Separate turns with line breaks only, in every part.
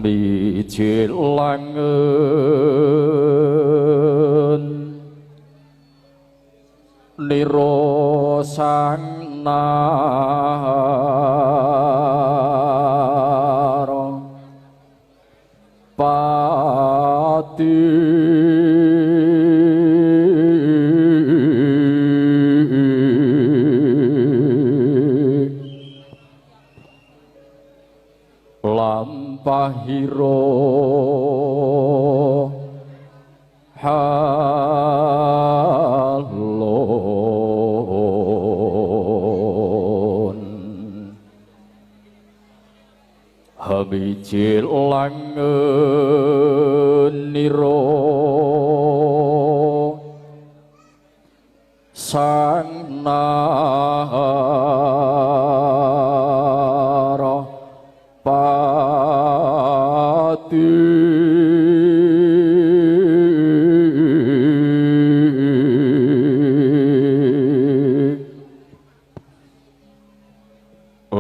mijil langen niro sang naro pati lampahiro halon habijil langen niro sang nara pati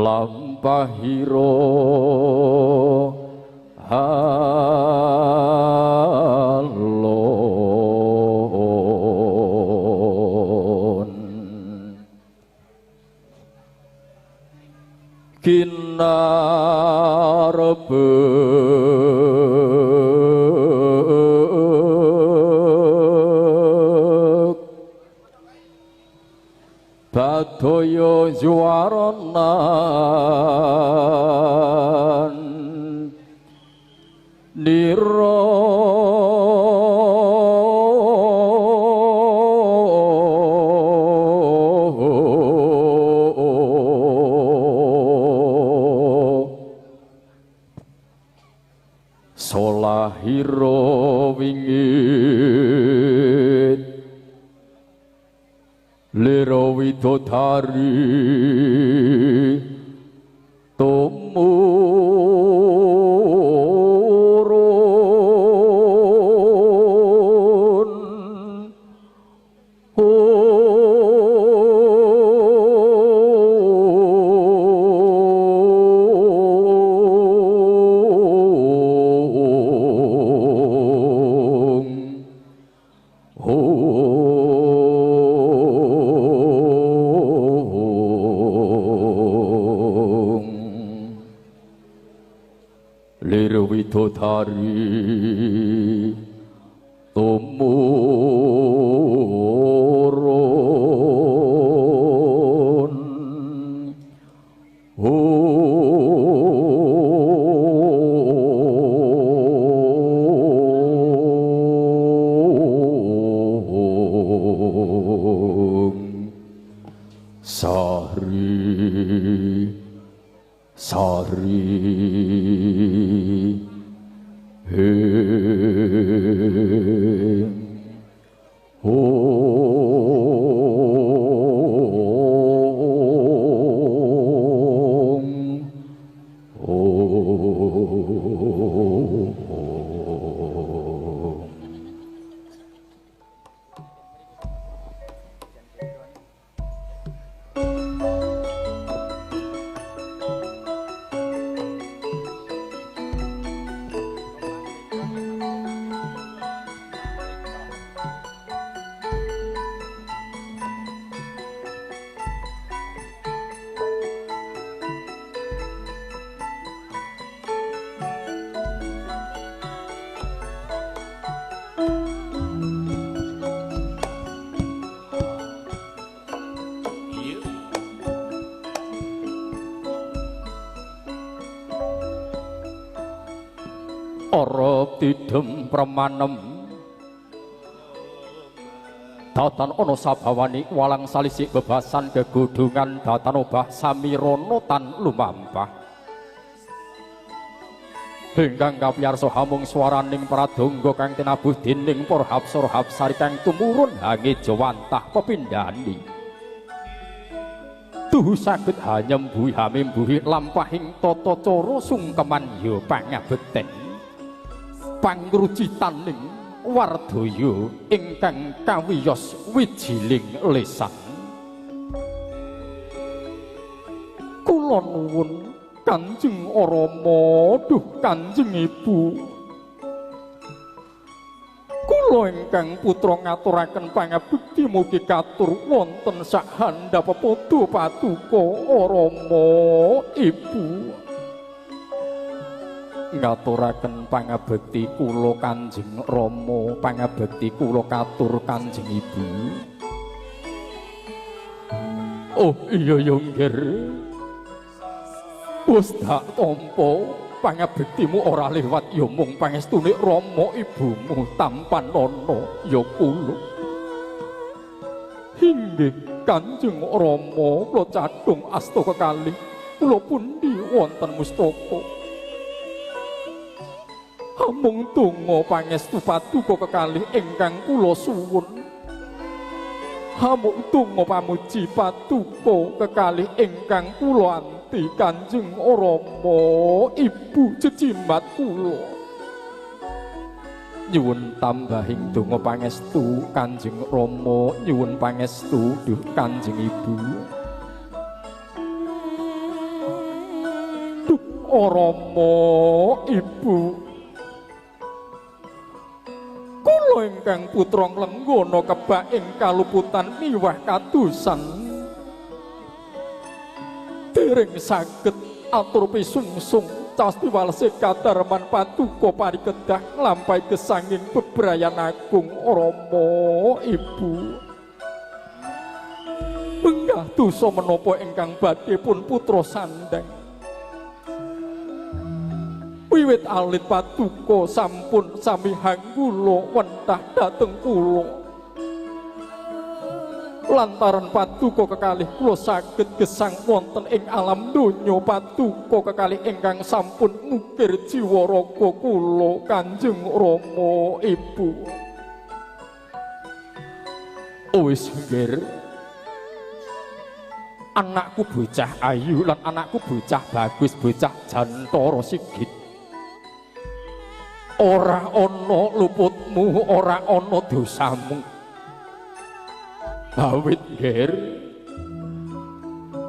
lampahiro halon kinarebek Badoyo juaranan niro solahiro wingit liro widodari tumurun liro widodari tumurun sari sari Ora tidem premanem datan ana sabawani walang salisik bebasan gegudungan datan obah samirana tan lumampah ingkang kapiyarsa hamung swaraning pradonga kang tinabuh dening para hapsara-hapsari kang tumurun hange jawantah pepindhani tuhu saged hanyembuhi hamembuhi lampahing tata cara sungkeman ya pangabekten pangrucitaning wardaya ingkang kawiyos wijiling lesan kula nuwun Kanjeng Rama, duh Kanjeng Ibu. Kula ingkang putra ngaturaken pangabekti mugi katur wonten sak handhap padha patuko Rama Ibu. Ngaturaken pangabekti kula Kanjeng Rama, pangabekti kula katur Kanjeng Ibu. Oh iya ya nggih. Wis dak tampa pangabektimu ora liwat ya mung pangestune Rama ibumu tampan ana ya kula. Inggih Kanjeng Rama, kula cadhong asta kekalih kula pundi wonten mustaka. Amung donga pangestu paduka kekalih ingkang kula suwun. Amung donga pamuji paduka kekalih ingkang kula anti Kanjeng Rama Ibu jejimat kula. Nyuwun tambahing donga pangestu Kanjeng Rama, nyuwun pangestu duh Kanjeng Ibu. Duh Rama Ibu, kula ingkang putra nglenggana kebak ing kaluputan miwah kadusan dereng saged atur pisungsung casti walese kadarman paduka parikedah nglampahi gesanging bebrayan agung Rama Ibu. Menggah dosa menapa ingkang badhe pun putra sandang. Wiwit alit paduka sampun sami hanggula wentah dhateng kula. Lantaran paduka kekalih kula saged gesang wonten ing alam donya, paduka kekalih ingkang sampun ngukir jiwa raga kula Kanjeng Rama Ibu. Wis nggih. Anakku bocah ayu lan anakku bocah bagus, bocah jantara sigit. Ora ana luputmu, ora ana dosamu. Awit nggih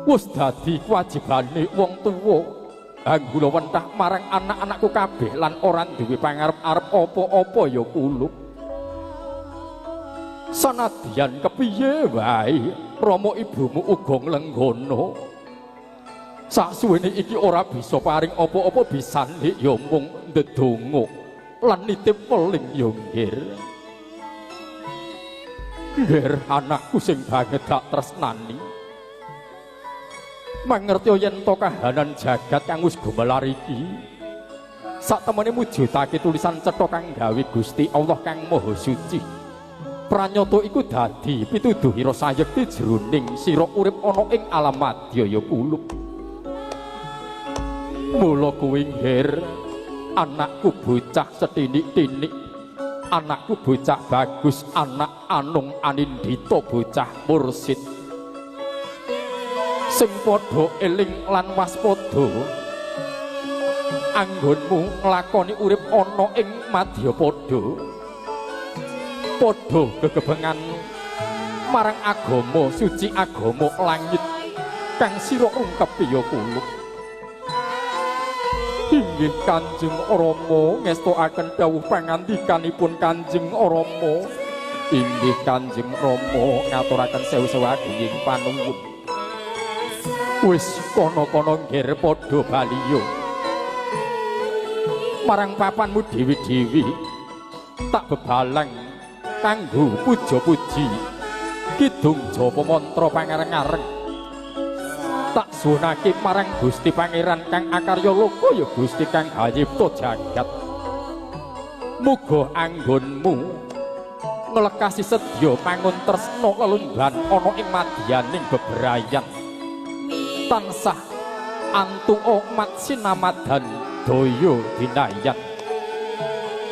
wis dadi kewajibane wong tuwa anggula wentah marang anak-anakku kabeh lan ora duwe pangarep-arep apa-apa ya kula. Sanadyan kepiye wae Rama ibumu uga nglenggana. Sasuwene iki ora bisa paring apa-apa bisane ya mung ndedonga lan nitip weling ya nggih. Nggih anakku sing banget tak tresnani. Mangerti yen to kahanan jagat kang wis gumelar iki satemene mujudake tulisan cetha kang gawe Gusti Allah kang Maha Suci. Pranyata iku dadi pituduhira sayekti jroning sira urip ana ing alam madya ya kula. Mula kuwi nggih anakku bocah setinik-tinik, anakku bocah bagus, anak Anung Anindita bocah mursid sing padha eling lan waspada anggonmu nglakoni urip ana ing Madyapada, padha gegebengan marang agama suci, agama langit kang sira ungkepi ya kula. Inggih Kanjeng Rama ngestokaken dawuh pangandikanipun Kanjeng Rama. Inggih Kanjeng Rama ngaturaken sewu-sewu agunging panuwun. Wis kono-kono nggih padha baliya marang papanmu dewi-dewi tak bebalang kanggo puja-puji kidung japa mantra pangareng-areng tak sunake marang Gusti Pangeran kang akarya loka ya Gusti kang gayipta jagat. Muga anggonmu nglekasi sedya mangun tresna lelunggan ana ing madyaning bebrayan tansah antuk mat sinamadan daya dinayan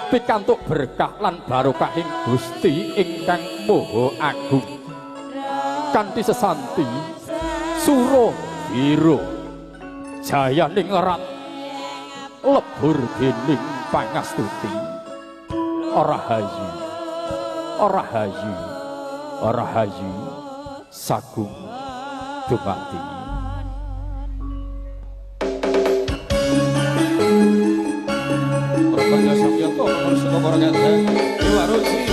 pikantuk berkah lan barokahing Gusti ingkang Maha Agung kanthi sesanti sura biro jayaning erat lebur dening pangastuti Rahayu Rahayu Rahayu sagung dumati.
Sugiyoto Saka Paragata Dewa Roji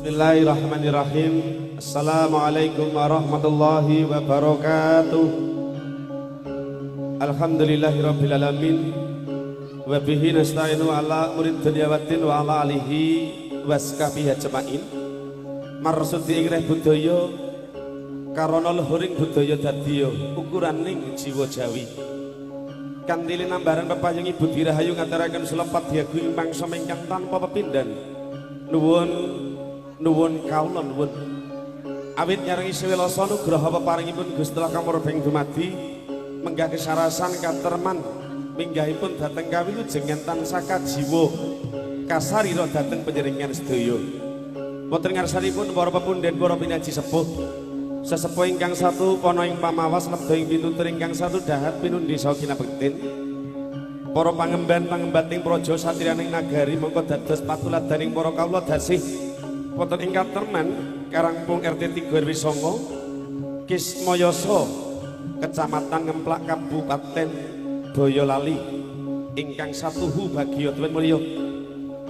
Bismillahirrahmanirrahim. Assalamualaikum warahmatullahi wabarakatuh. Alhamdulillahirabbil alamin. Wa bihi nasta'inu ala murid dunya waddin wa ala alihi washabihi ajmain. Marsudi ingreh budaya karana luhuring budaya dadiya ukuraning jiwa Jawi. Kanthi linambaran pepayung Ibu Dirahayu ngaturaken selepat diagu ing mangsa ingkang tanpa pepindhan. Nuwun kawula nuwun. Awit nyarengi sewelasa nugraha peparingipun Gusti Allah kamarbeng dumadi menggah kesarasan katerman minggahipun dhateng kawilujengan tansah kajiwa kasarira dhateng panjenengan sedaya. Wonten ngarsanipun para pepundhen para pinaji sepuh sesepuh ingkang satu kono ing pamawas lebda ing pitutur ingkang satu dahat pinundi saha kinabektin. Para pangemban-pangembating praja satriyaning nagari mongko dados patuladaning para kawula dasih wonten ing katerman Karangpung RT 3 RW 9 Kismayasa Kecamatan Ngemplak Kabupaten Boyolali ingkang satuhu bagya tuwin mulya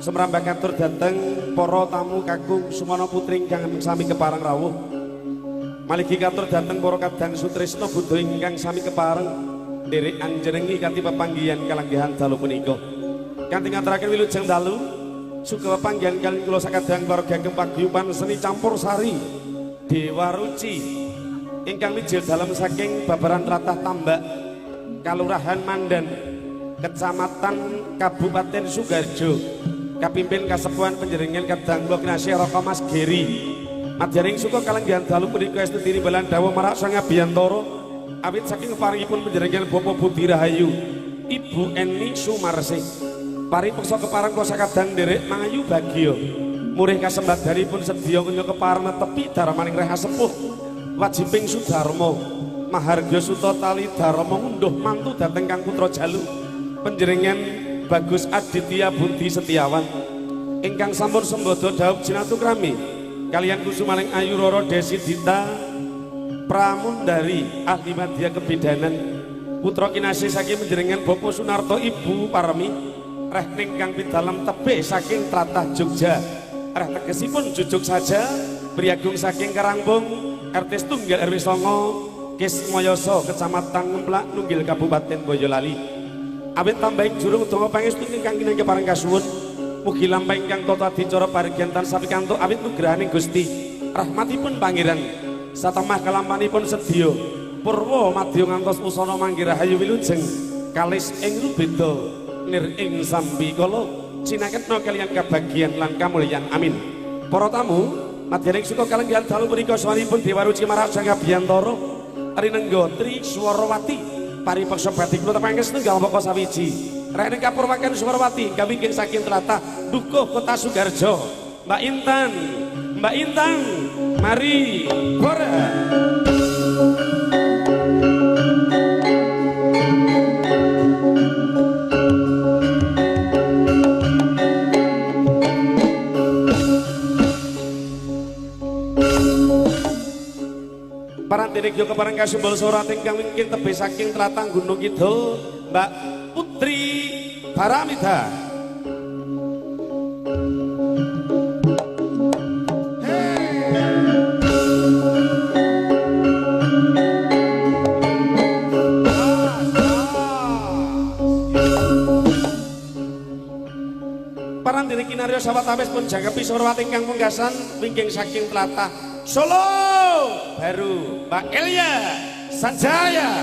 semrambah katur dhateng para tamu kakung sumana putri ingkang sami kepareng rawuh maligi katur dhateng para kadang sutresna Buddha ingkang sami kepareng nderek anjenengi kanthi pepanggihan kalanggahan dalu punika kanthi ngaturaken wilujeng dalu suka pepanggihan kalian kula sakadang warga paguyuban seni campur sari Dewa Ruci ingkang mijil dalam saking babaran Tlatah Tambak Kalurahan Mandan Kecamatan Kabupaten Sugarjo kapimpin kasepuhan panjenengan kadang kula kinasih Raka Mas Geri madyaning suka kalenggahan dalu punika estu tirimbalan dawuh marak sang abiyantara awit saking paringipun panjenengan Bapak Budi Rahayu Ibu Eni Sumarsih paripeksa kepareng kula sakadang nderek mangayu bagya murih kasembadaripun sedya kenya kepareng netepi darmaning reha sepuh wajibing Sudarma Mahargya Suta Tali Dharma ngunduh mantu dhateng Kang Putra Jalu panjenengan Bagus Aditya Budi Setiawan ingkang sampun sembada dhawuh jinatukrami kalian kusumaning Ayu Roro Desi Dita Pramundari ahli madya kebidanan putra kinasih saking panjenengan Bapak Sunarto Ibu Parmi reh ningkang pidalem tebih saking Tlatah Jogja reh tegesipun jujuk saja priagung saking Karangpung RT Tunggal RW 9 Kismayasa Kecamatan Ngemplak Nunggil Kabupaten Boyolali awit tambahing jurung donga pangestu ingkang kinengke pareng kasuwun mugi lampah ingkang tata dicara paringgian tansah pikantuk awit nugrahaning Gusti rahmatipun pangeran satemah kalampanipun sedya purwa madya ngantos usana manggi rahayu wilujeng kalis ing rubeda nir ing sambikala sinaketna kaliyan kabagyan lan kamulyan amin. Para tamu madyaning suka kalenggahan dalu punika sawanipun Dewa Ruci marang sang abiyantara rinengga Tri Swarawati paripeksa badhe kula pangestu nggih mongko sawiji rek ning kapurwaken Swarawati kawingking saking tlatah Dukuh Kota Sugarjo Mbak Intan mari bora. Parantinik yo kepareng kasumbul surat ingkang wingking tebih saking tlatah Gunung Kidul Mbak Putri Paramita. Parantinik kinarya sawat awis pun jangkepi surat ingkang pungkasan wingking saking tlatah Solo baru Mbak Elia Sanjaya.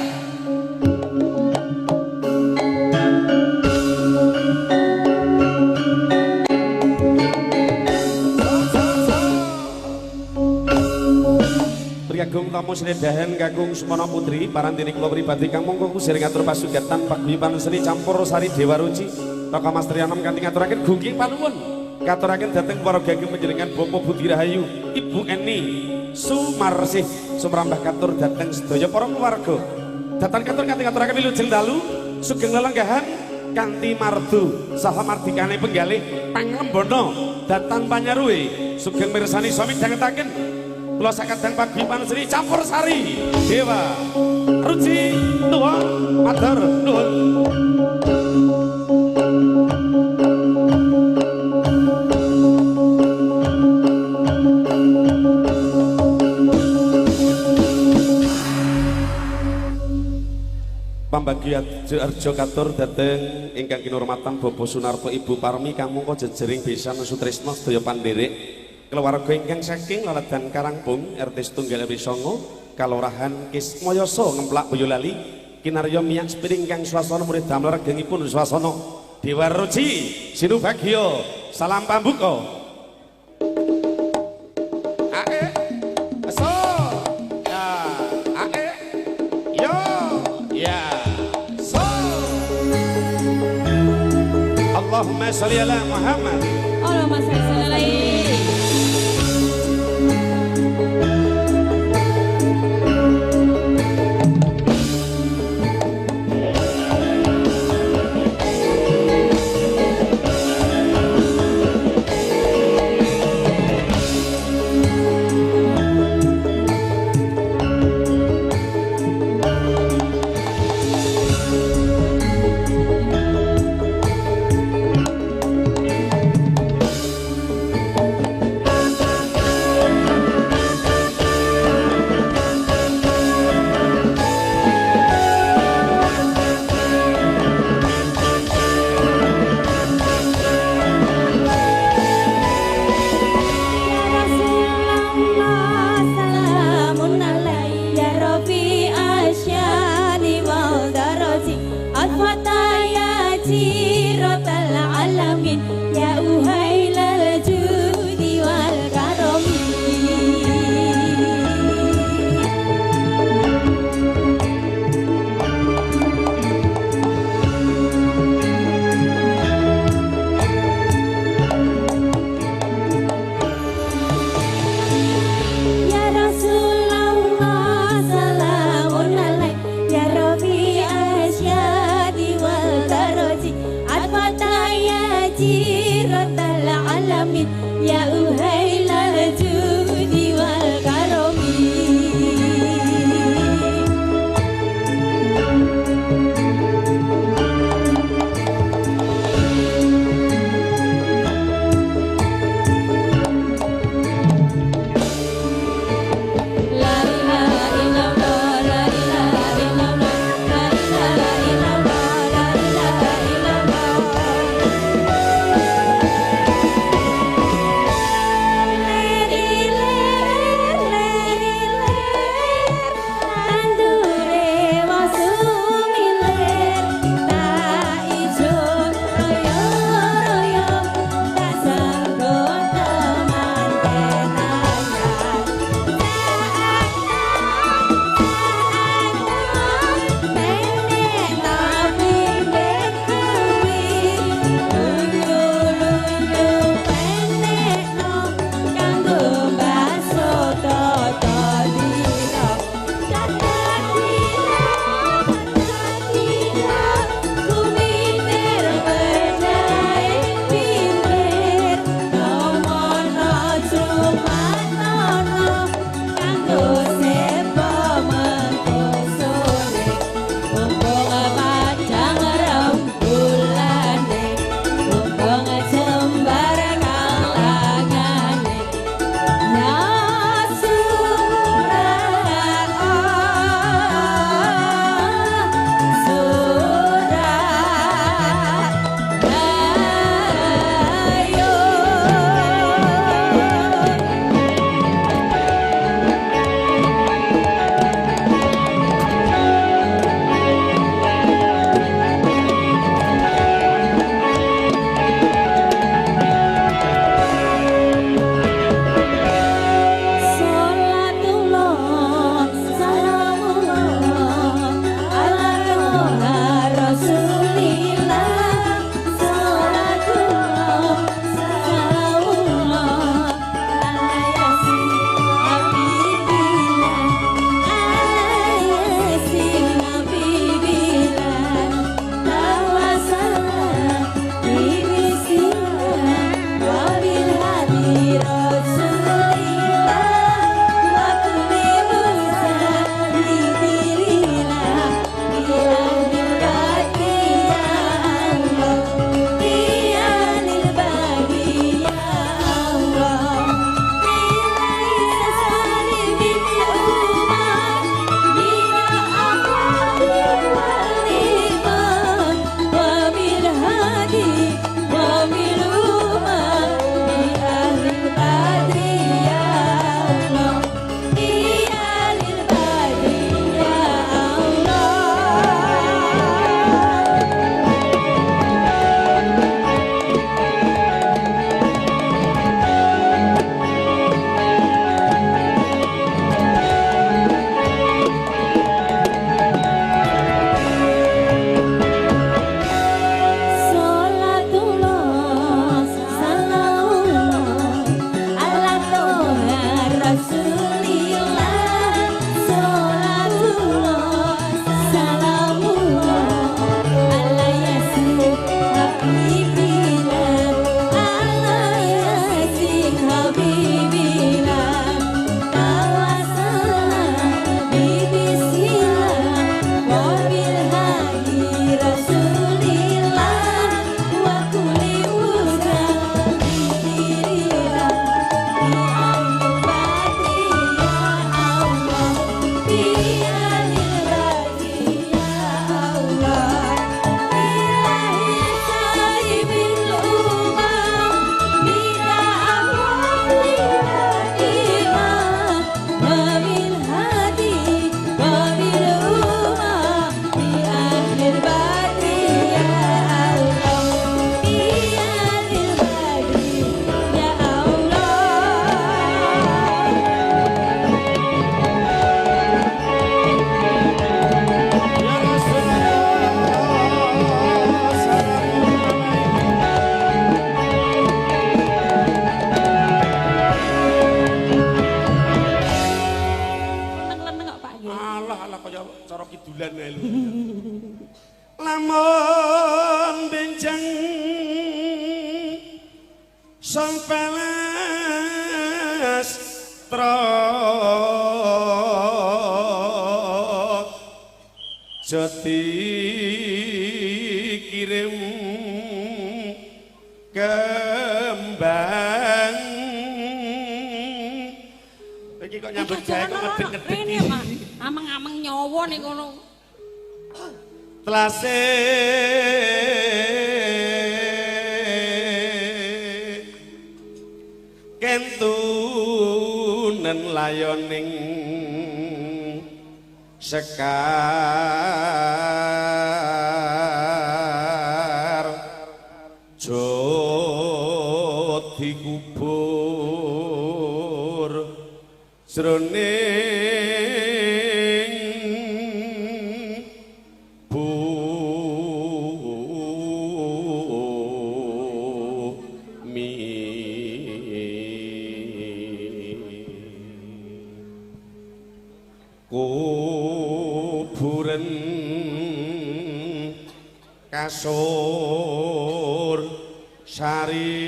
Priagung tamu senedahan kakung Sumana Putri parantini kula pribadi kang mongko kusir ngatur pasugatan paguyuban seni campur sari Dewa Ruci Raka Mas Trianom kanthi ngaturaken gungging panuwun katuraken dhateng para gagem panjenengan Bapak Budi Rahayu Ibu Eni Sumarsih sumrambah katur dhateng sedaya para keluarga dhateng katur kanthi ngaturaken wilujeng dalu sugeng lelenggahan kanthi mardu saha mardikane penggalih panglembana dhateng panyaruwe sugeng mirsani sami dhangetaken kula sakadang paguyuban seni campur sari Dewa Ruci nuwun matur nuwun. Pambagi arjo katur dhateng ingkang kinurmatan Bapak Sunarto Ibu Parmi kang mungko jejering besan sutresna sedaya pandherek keluarga ingkang saking laladan Karangpung RT 1 RW 9 Kalurahan Kismoyoso ngemplak Boyolali kinarya miyak sepiring kang swasana murid damel regengipun swasana Dewa Ruci Sinubagya salam pambuka ae so ya ae yo ya so Allahumma sholli ala Muhammad
Allahumma sholli alaihi.
cara kidulan ae lho. Lamun benjang sang peles jati kirim kembang iki kok nyambut gawe kok ngedek-ngedek
rene Pak ameng-ameng nyawa ning ngono
telase kentunen layoning sekar jod dikubur jroning bumi kuburan kasur sari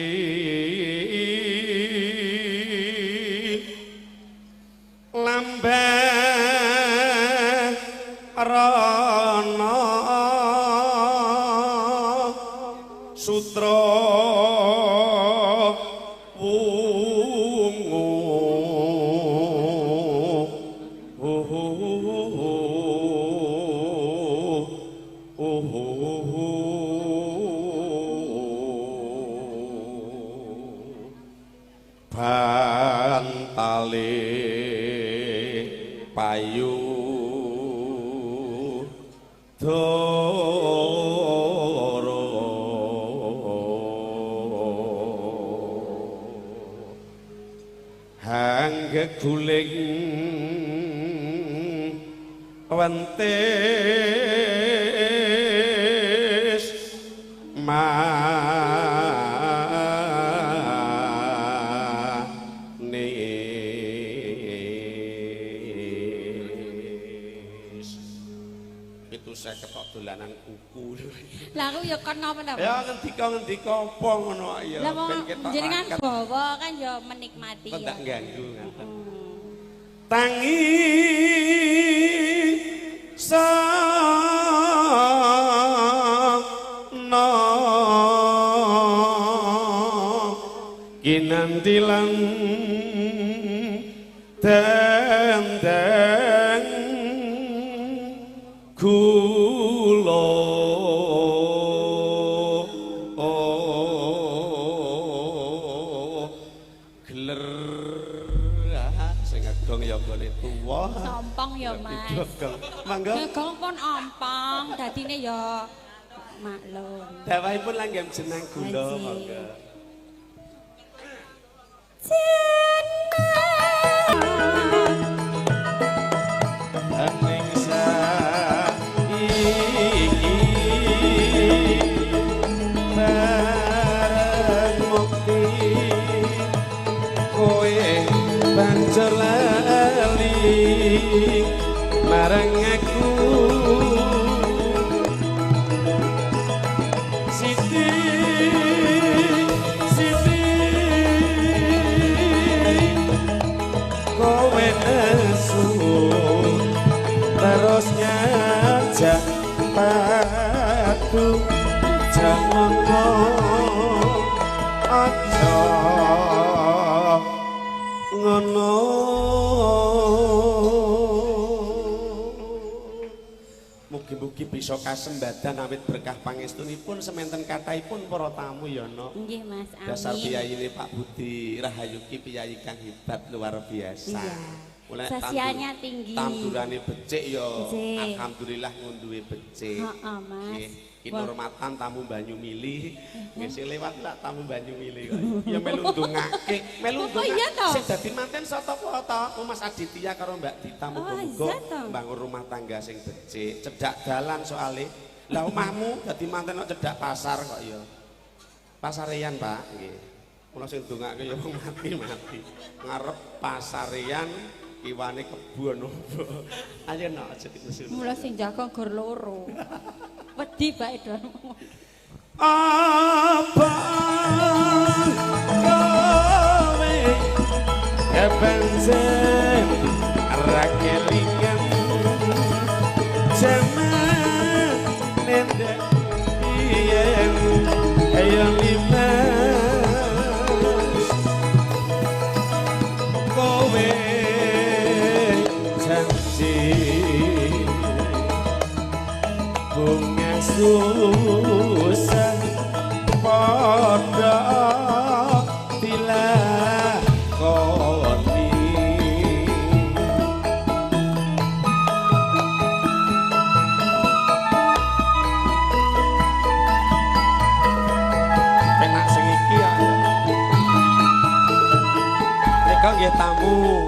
lambang rana sutra wungu bantale payu doro hangge guling wentis saya ketok dolanan kuku.
Lah aku ya kon napa ta?
Ya ngendika apa ngono ya ben ketok.
Jenengan bawa kan ya menikmati ya.
Tak ganggu ngaten. Tangi sana kinandilan dandang kula gler sing agong ya gone tuwa
Sompong ya Mas.
mangga
Gong pun ompong dadine ya maklum.
dawahipun langgam jeneng kula mangga banjur lali marang aku Siti kowe nesu terus ngajak padu jangan aja ngono mugi-mugi bisa kasembadan awit berkah pangestunipun sementen kathahipun para tamu ya no.
Nggih Mas, amin.
Dasar piyayine Pak Budi Rahayuki piyayi kang hebat luar biasa.
Iya.
Mulai
sosialnya tinggi.
Tambulane becik ya alhamdulillah ngunduhe becik.
Heeh Mas.
Nggih. Kinurmatan tamu Banyu Mili, nggih lewat lah tamu Banyu Mili kok. Ya melu ndongake, melu ndongake. Sing dadi manten sapa ta? Mas Aditya karo Mbak Dita muga-muga mbangun rumah tangga sing becik, cedhak dalan soalé. Lah omahmu dadi manten kok cedhak pasar kok ya. Pasarean, Pak, nggih. Mula sing ndongake ya wong mati-mati. Ngarep pasarean Kiwane kebon opo. Ayo nak aja dikusul.
Mula sing jaga gor loro. Wedi bae don.
Apa kowe kepensen rakelingan jaman nendek yen ayo limas kowe janji bunga susah pada dilakoni penak sing iki ya nek nggih tamu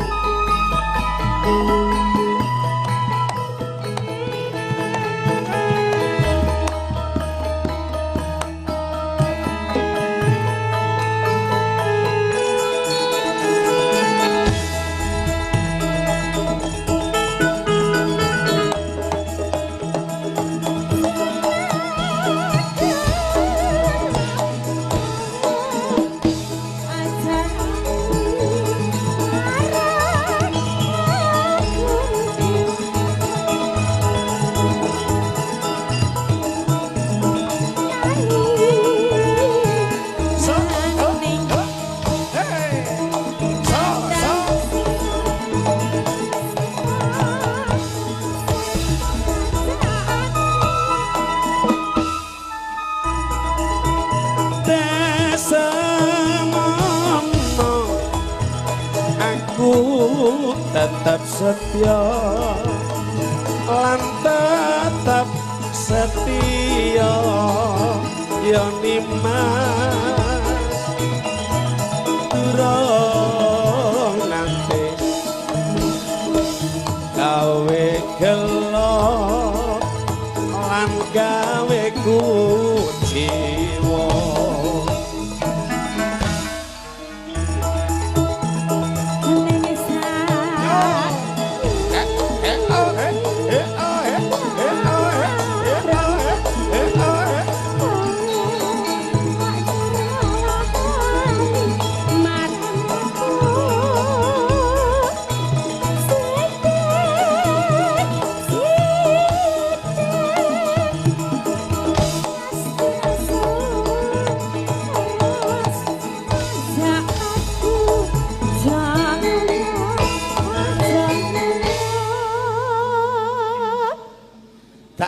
tetap setia lan tetap setia ya nimas durung nanti gawe gelo lan gawe kuciwa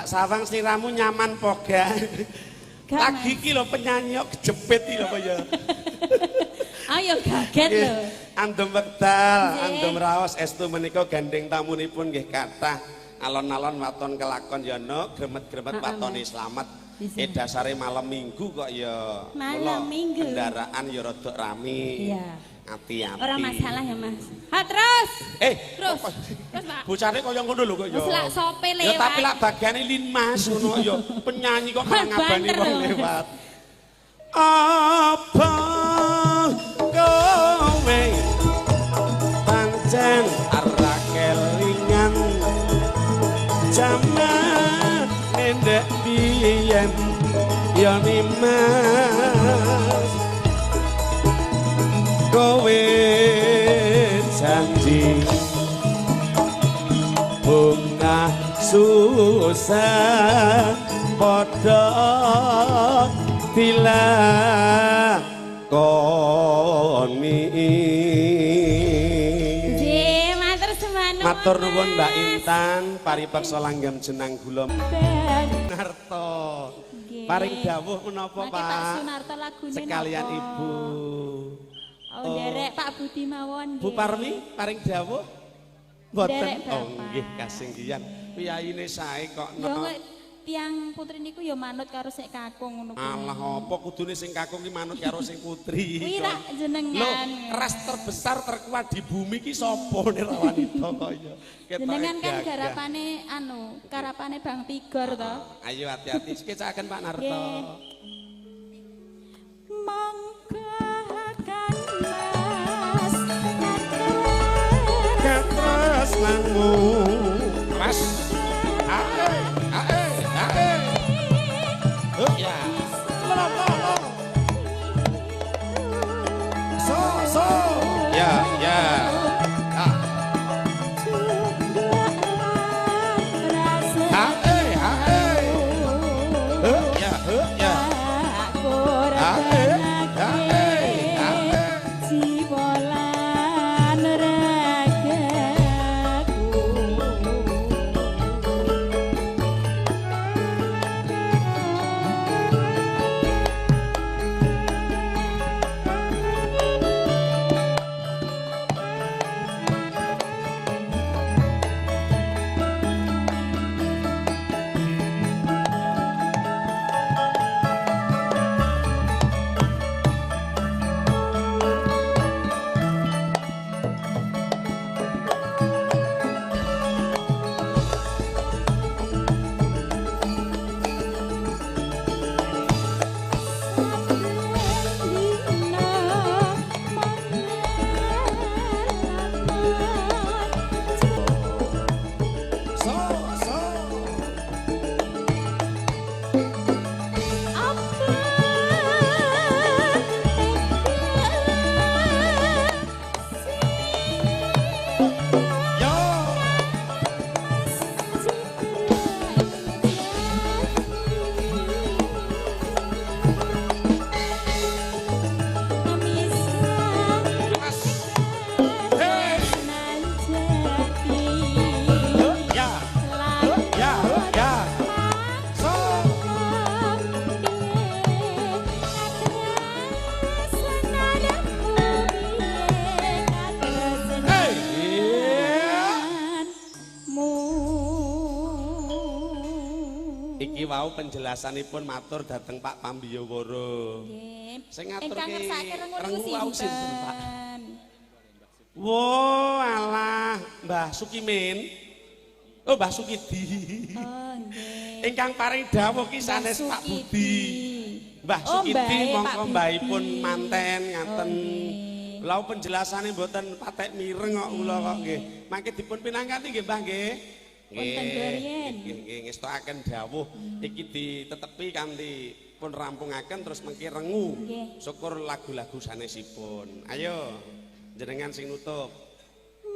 sawang sliramu nyaman poga. Lagi iki lho penyanyi kok kejepit iki lho kaya.
Ayo gaget lho.
Andum wekdal, andum raos estu menika gandeng tamunipun nggih kathah. Alon-alon waton kelakon ya no, gremet-gremet watone slamet. Dasare malam Minggu kok ya.
Malam Minggu.
Kendaraan ya rada rame.
Iya.
Hati-hati.
Ora masalah ya, Mas. Ha terus. Terus, Pak.
Bocane kaya ngono lho kok ya.
Wis lak sope lewat.
Ya tapi lak bagiane linmas ngono ya. Penyanyi kok malah ngabani wong lewat. Apa kowe pancen ora kelingan jaman ndek biyen ya nimas kowe janji bunga susah padha dilakoni.
Nggih, matur semana.
Matur nuwun Mbak Intan, paripeksa langgam jenang gula Narto. Paring dawuh menapa Pak?
Pak Sunarto lagune
sekalian
napa?
Ibu.
Oh, derek Pak Budi mawon nggih.
Bu Parmi paring dawuh. Mboten.
Derek
Oh
Bapak.
nggih kasinggihan. Piyayine sae kok
Yo tiang putri niku ya manut karo sik kakung ngono kuwi.
Alah apa kudune sing kakung ki manut karo sing putri.
Kuwi rak jenengan.
Loh, ras terbesar terkuat di bumi ki sapa nek ra wanita kaya.
Jenengan kan garapane karapane Bang Tigor to.
Ayo hati-hati skecaken Pak Narto.
Mangkakan Mas
Katra tresnanmu mas ae ya so ya wau penjelasanipun matur dhateng Pak Pambiyawara.
Nggih.
Sing ngatur
ingkang ngersake
rengu wau sinten, Pak?
Wo,
alah, Mbah Sukimin. Oh, Mbah Sukidi.
Oh, nggih.
Ingkang paring dawuh ki sanes Pak Budi. Mbah Sukidi mongko mbahipun manten ngaten. Lha penjelasane mboten patek mireng kok kula kok nggih. Mangke dipun pinangkati nggih, Mbah nggih. Nggih, ngestokaken dawuh iki ditetepi kanthi pun rampungaken terus mengki rengu. Syukur lagu-lagu sanesipun. Ayo, jenengan sing nutup.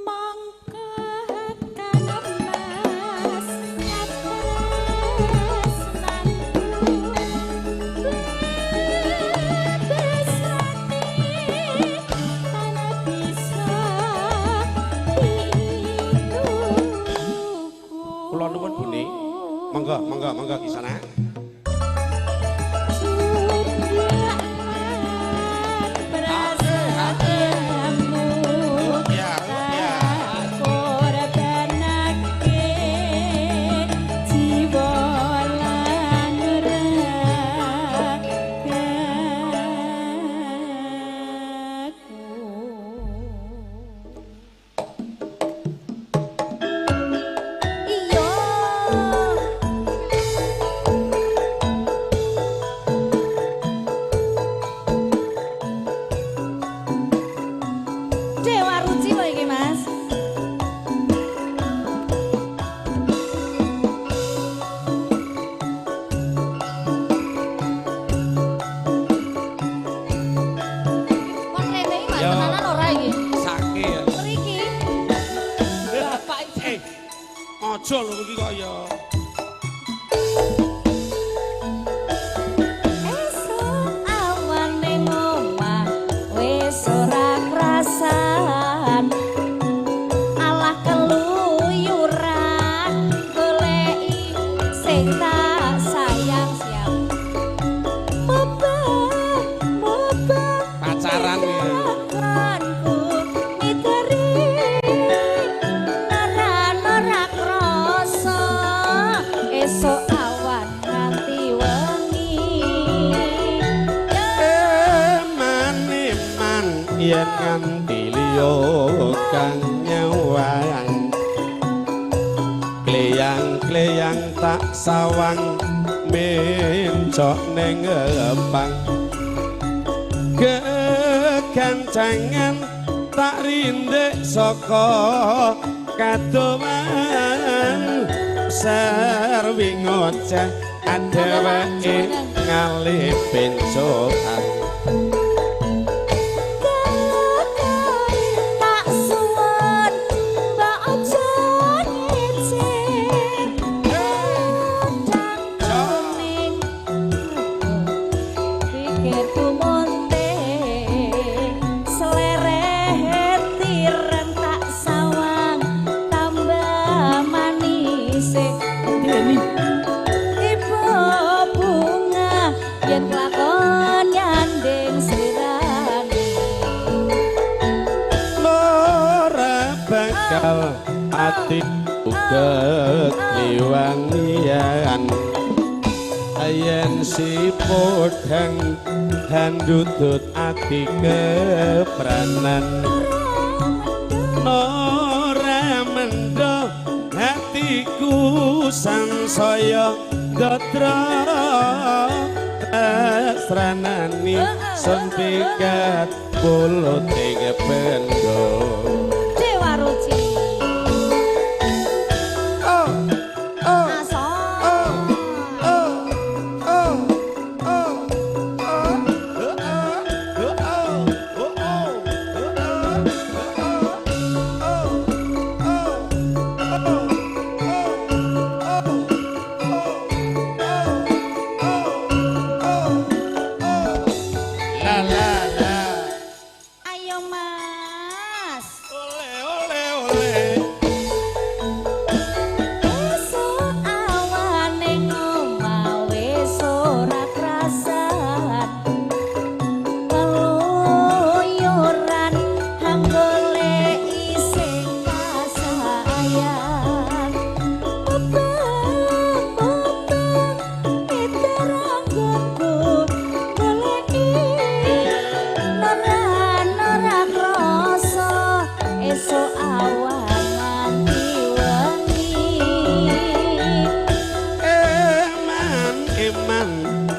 Mangka
Monggo ki sana. Aja lho iki kok ya.
Esuk awan ning omah wis ora krasan. Alah keluyuran goleki sing tak sayang siap. Moga
pacaran ya.
Esok awan nganti wengi
man yen nganti liya kang nyawang kleyang tak sawang mencok ning empang kekancangan tak rindek saka kadoman sarwi ngoceh adeweke ngalih bencokan ati uget liwangian ayen si podhang handutut ati kepranan ora mendo hatiku sansaya gatra asranani sempikat puluting bendo
Dewa Ruci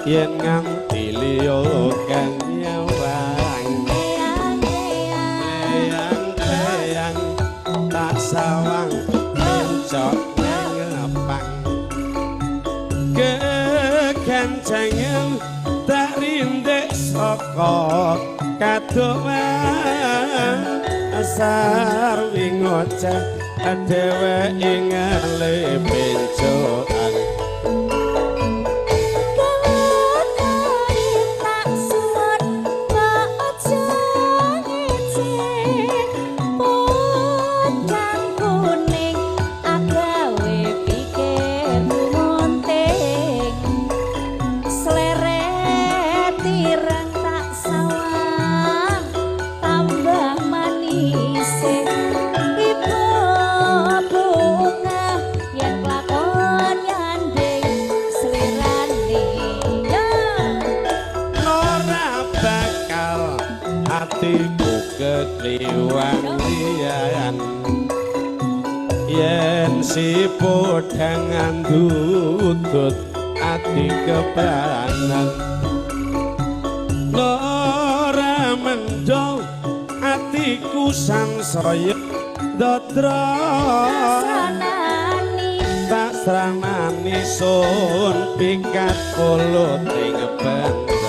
yen nganti liya kang nyawang eyang tak sawang mencok ngepang kekancangan tak rindek saka kadoman asar wingoceh dheweke ngalih bencokan atiku ketliwangian yen si podhang ngandutut ati kepranan ora mendho atiku sansaya datra tak sranani sun pikat puluting bendo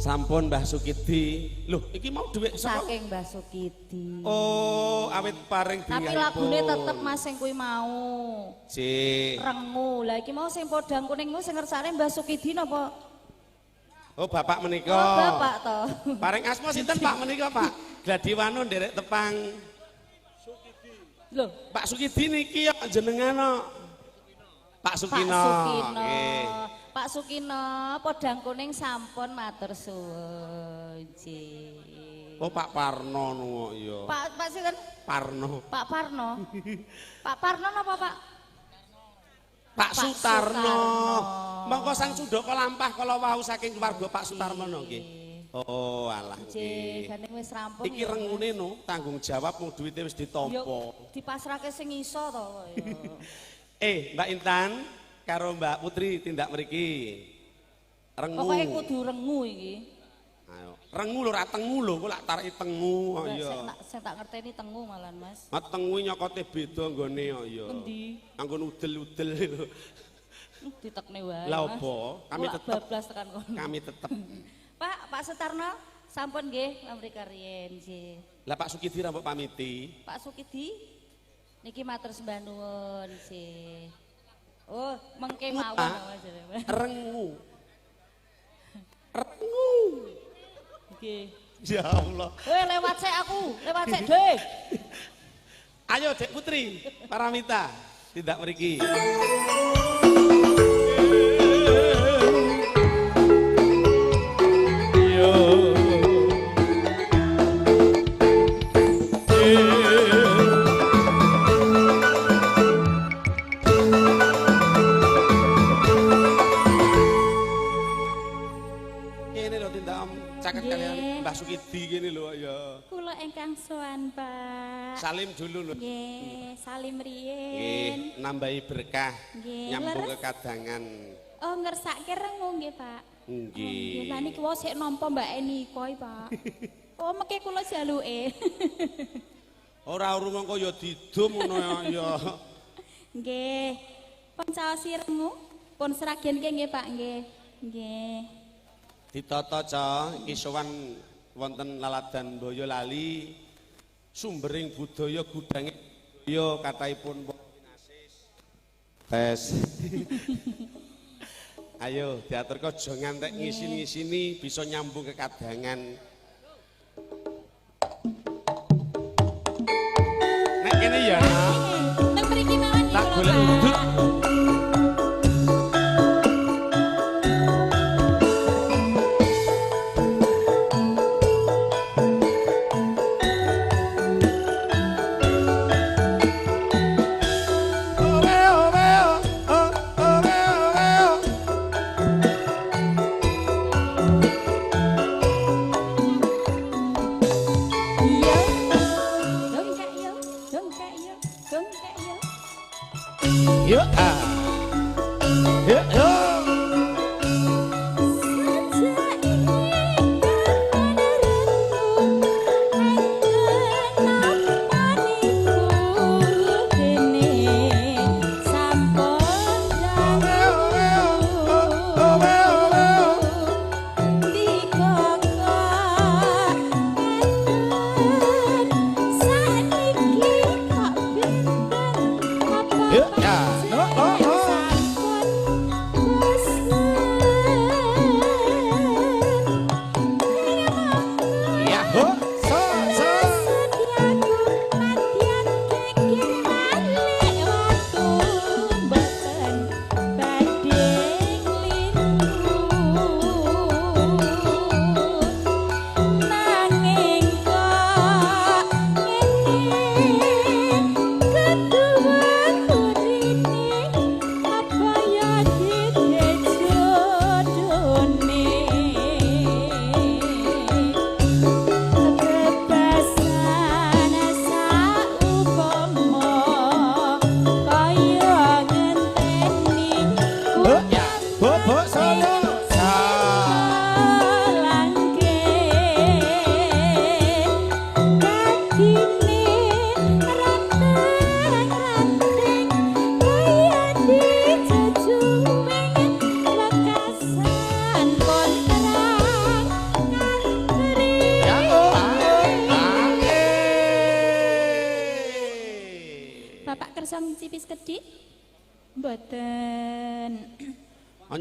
sampun Mbah Sukidi. Loh, iki mau dhuwit sapa?
Saking Mbah Sukidi.
Oh, awit paring
tapi lagune tetep Mas sing kuwi mau.
Si.
Rengu. Lah iki mau sing podhang kuningmu sing ngersane Mbah Sukidi napa?
Oh, Bapak menika.
Oh, Bapak to.
Paring asma sinten Pak menika, Pak? Gladiwanu nderek tepang. Sukidi. Loh, Pak Sukidi niki ya jenengan Pak Sukino.
Pak Sukino.
Nggih.
Pak Sukino, podhang kuning sampun matur suwun.
Oh, Pak Parno no ya.
Pak sinten?
Parno.
Pak Parno. Pak Parno napa, Pak?
Pak Sutarno. Monggo sang Sundaka lampah kala wau saking keluarga Pak Sutarno nggih. Oh, alah nggih.
Gane wis rampung.
Iki rengune no, tanggung jawab mung duwite wis ditampa.
Dipasrahke sing iso to
kaya. Mbak Intan karo Mbak Putri tindak mriki. Rengu.
Pokoke kudu rengu iki.
Ayo, rengu lho ra tengu lho, kok lak tareki tengu. Oh iya.
Saya tak ngerteni tengu malan, Mas.
Mat tengu nyokote beda nggone oh iya.
Endi?
Anggon udel-udel.
Ditekne wae.
Lah opo? Kami tetep
bablas tekan kono.
kami tetep.
Pak Sutarno, sampun nggih lamri karyen nggih.
Lah Pak Sukidi ra mbok pamiti.
Pak Sukidi niki matur sembah nuwun nggih. Oh, mengke mawon Mas.
Rengu. Rengu.
Nggih.
Ya Allah.
Lewat sik aku, lewat sik Dek.
Ayo Dek Putri, Paramita, tidak mriki. Caket kalian Mbah Sukidi gini lho ya.
Kula ingkang sowan, Pak.
Salim dulu lho.
Nggih, salim riyin.
Nggih, nambahi berkah.
Nggih,
Nyambung
leres.
ke kadangan.
Oh, ngersake rengu nggih, Pak.
Nggih.
Lah niki wae sik nampa Mbak Eni koi, Pak. Oh, mengke kula jaluke.
Ora rumangka ya didum ngono ya.
Nggih. Pun caos rengu, pun seragen nggih, Pak, nggih. Nggih.
Ditata ca iki sowan wonten laladan Boyolali sumbering budaya gudange budaya kathahipun tes. Ayo diaturke aja ngantek ngisin-ngisini bisa nyambung ke kadangan. Nek kene ya.
Nang mriki mawon
Tak golek udut.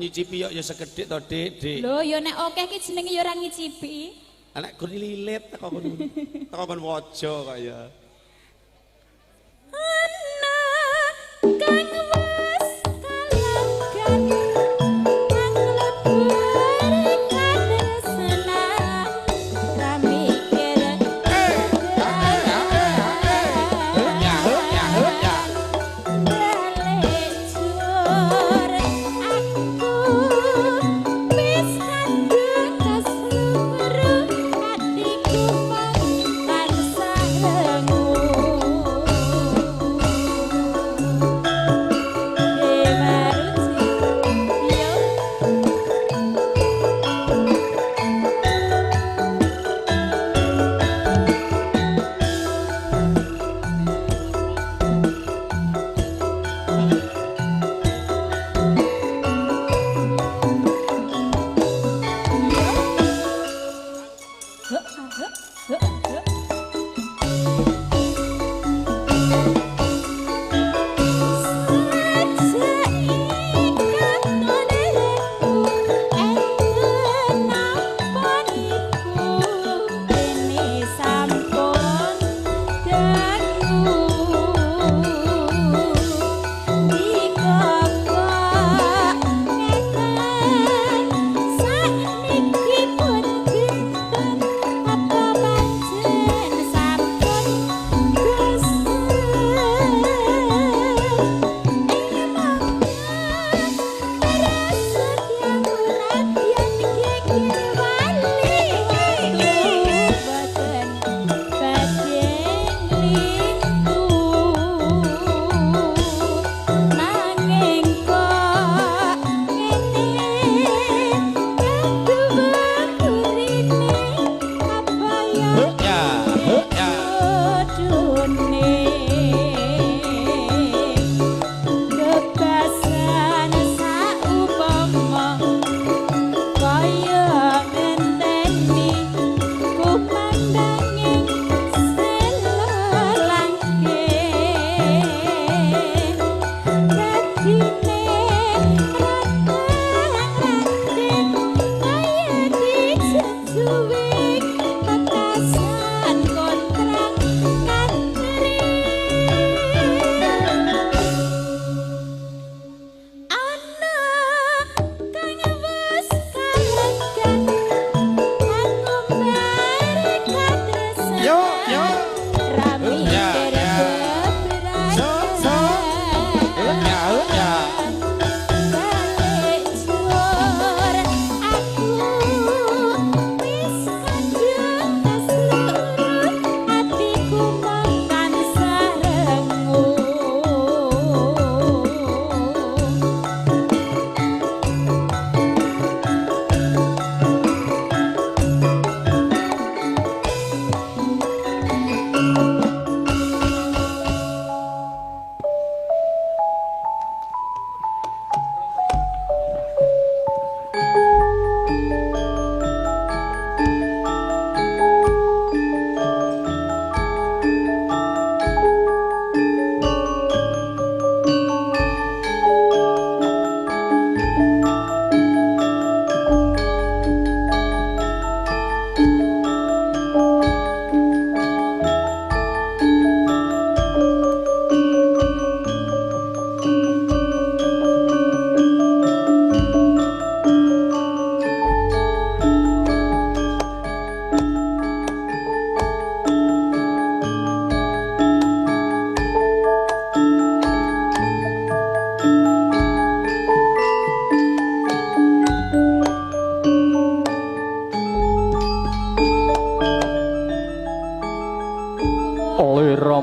Nyicipi ya sekedhik to, Dik.
Lho, ya nek akeh ki jenenge ya ora ngicipi.
Nek gur lilit teko kon waja kok ya.
Ana kang wis kalanggan nang lebur kadesna ramikir Hatiku mau tansah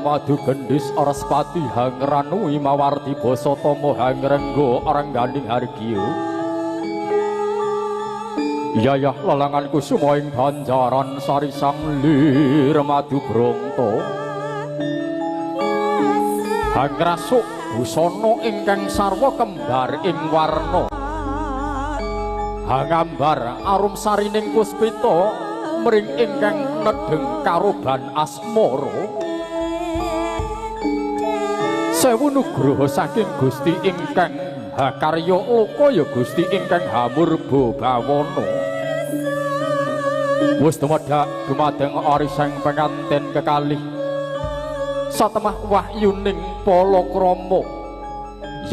Madu gendis Araspati hangranui mawarti basa tama hangrenggo arengganing hargya Yayah lelanganku sumoing banjaran sari sang lir madu bronto hangrasuk busana ingkang sarwa kembar ing warna hangambar arum sarining puspita mring ingkang nedheng karoban asmara sewu nugroho saking Gusti ingkang hakarya loka ya Gusti ingkang hamurba bawana wis tumedhak dumateng arisang penganten kekalih satemah wahyuning palakrama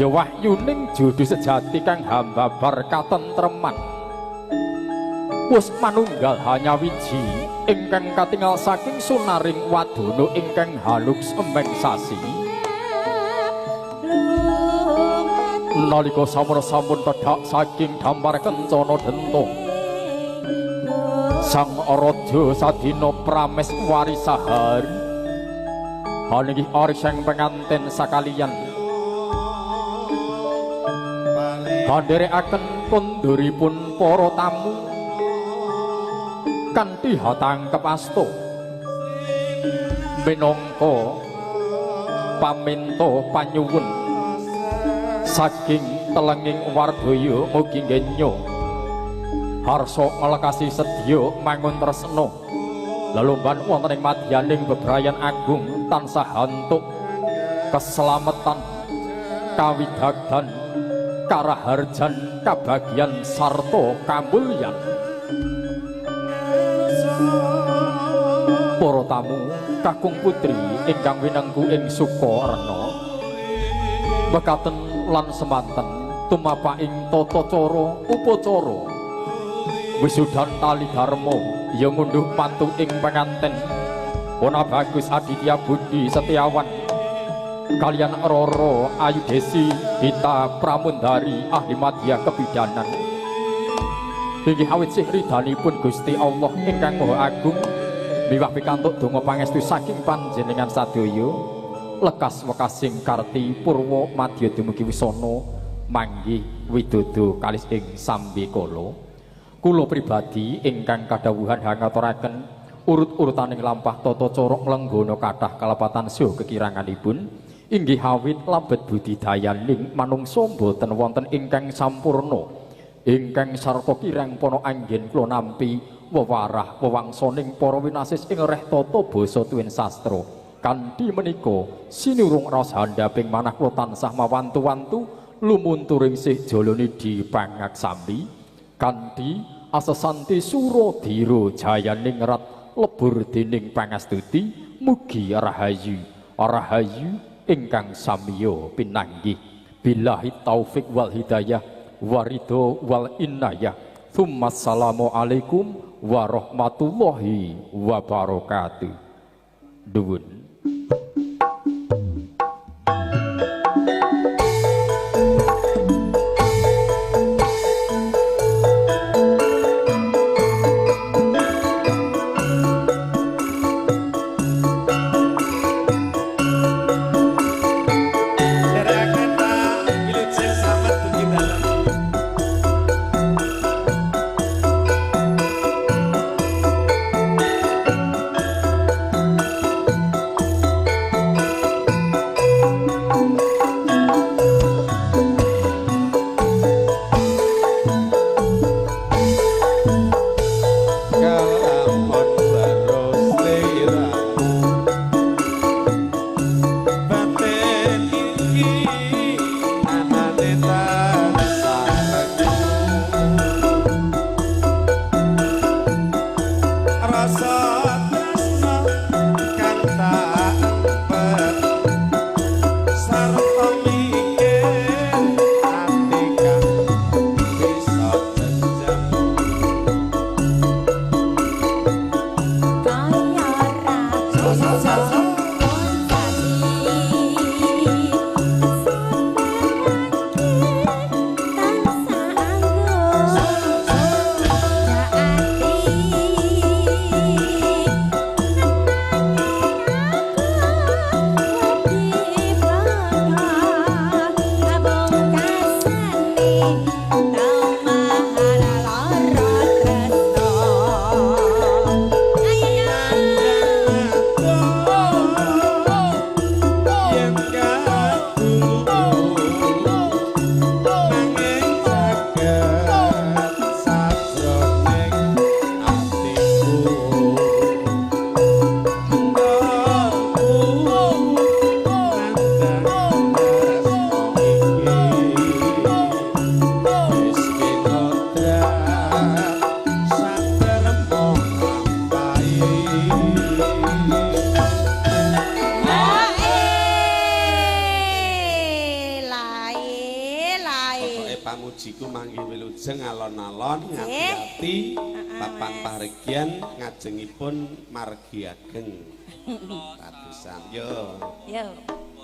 ya wahyuning jodo sejati kang hambabar katentreman wis manunggal hanya wiji ingkang katingal saking sunaring wadana ingkang halus emeng sasi nalika sampun tedhak saking dampar kencana dentong sang raja sadina prameswari sahari haningih arisang penganten sakaliyan bandherekaken konduripun para tamu kanthi hatangkep asta minangka paminta panyuwun saking telenging wardaya mugi ngenya harsa nglekasi sedya mangun tresna lelomban wonten ing madyaning bebrayan agung tansah hantuk keselamatan, kawidagdan, karaharjan, kabagian sarta kamulyan. Para tamu, kakung putri ingkang winengku ing Sukarna, mekaten lan semanten tumapaking tata cara upacara wisudan tali dharma ya ngunduh mantu ing penganten Wana Bagus Aditya Budi Setiawan kalian Roro Ayu Desi Gita Pramundari ahli madya kebidanan inggih awit sih ridhanipun Gusti Allah ingkang Maha Agung miwah pikantuk donga pangestu saking panjenengan sadaya lekas wekasing karti purwa madya dumugi wisana manggih widodo kalis ing sambikala. Kula pribadi ingkang kadhawuhan ngaturaken urut-urutaning lampah tata cara nglenggana kathah kalepatan saha kekiranganipun inggih awit labet budidayaning manungsa boten wonten ingkang sampurna ingkang sarta kirang pana anggen kula nampi wewarah wewangsaning para winasis ing reh tata basa tuwin sastra kanthi menika sinurung rasa handaping manah kula tansah mawantu-wantu lumunturing sih Jalanidi pangaksambi kanthi asesanti Suradira jayaning rat lebur dening pangastuti mugi rahayu rahayu ingkang samiya pinanggih billahi taufik wal hidayah waridho wal inayah Assalamu alaikum warahmatullahi wabarakatuh. Duwun.
pamujiku manggih wilujeng alon-alon ngati-ati papan paregian ngajengipun margi ageng ratusan yo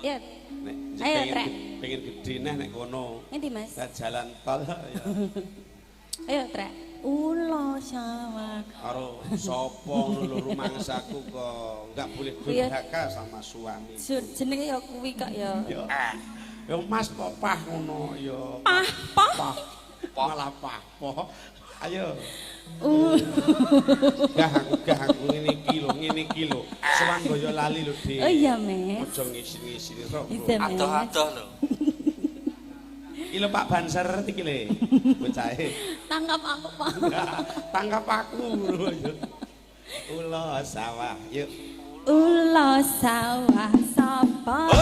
nek
ayo Trek pengen gede nek kono
ngendi Mas
jalan tol ya
ayo Trek ulo sawak
karo sapa lho rumangsaku kok enggak boleh durhaka sama suami
jenenge ya kuwi kok ya
ya Mas popah ngono ya
pah
malah pah ayo gah aku ngene iki lho sowan boyo lali lho Dik
oh iya Mas
aja ngisi-ngisi ro
adoh
lho iki lho Pak Banser iki le bocahe
tangkap aku Pak
tangkap aku lho ulo sawah yuk
ulo sawah sapa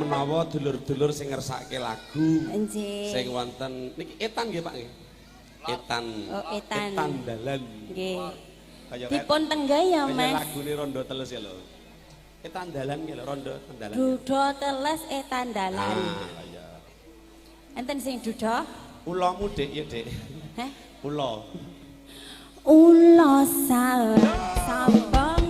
menawa dulur-dulur sing ngersake lagu
Nggih.
sing wonten niki etan nggih Pak nggih. Etan.
Oh, etan.
Etan dalan.
Nggih.
Kaya
Dipun tenggah ya,
kaya
Mas.
lagune Rondo Teles ya lho. Etan dalan nggih lho Rondo dalan.
Duda teles etandalan.
Ah, kaya.
Enten sing duda?
Ulamu Dik ya Dik.
Heh.
Ula.
Ula sal sapa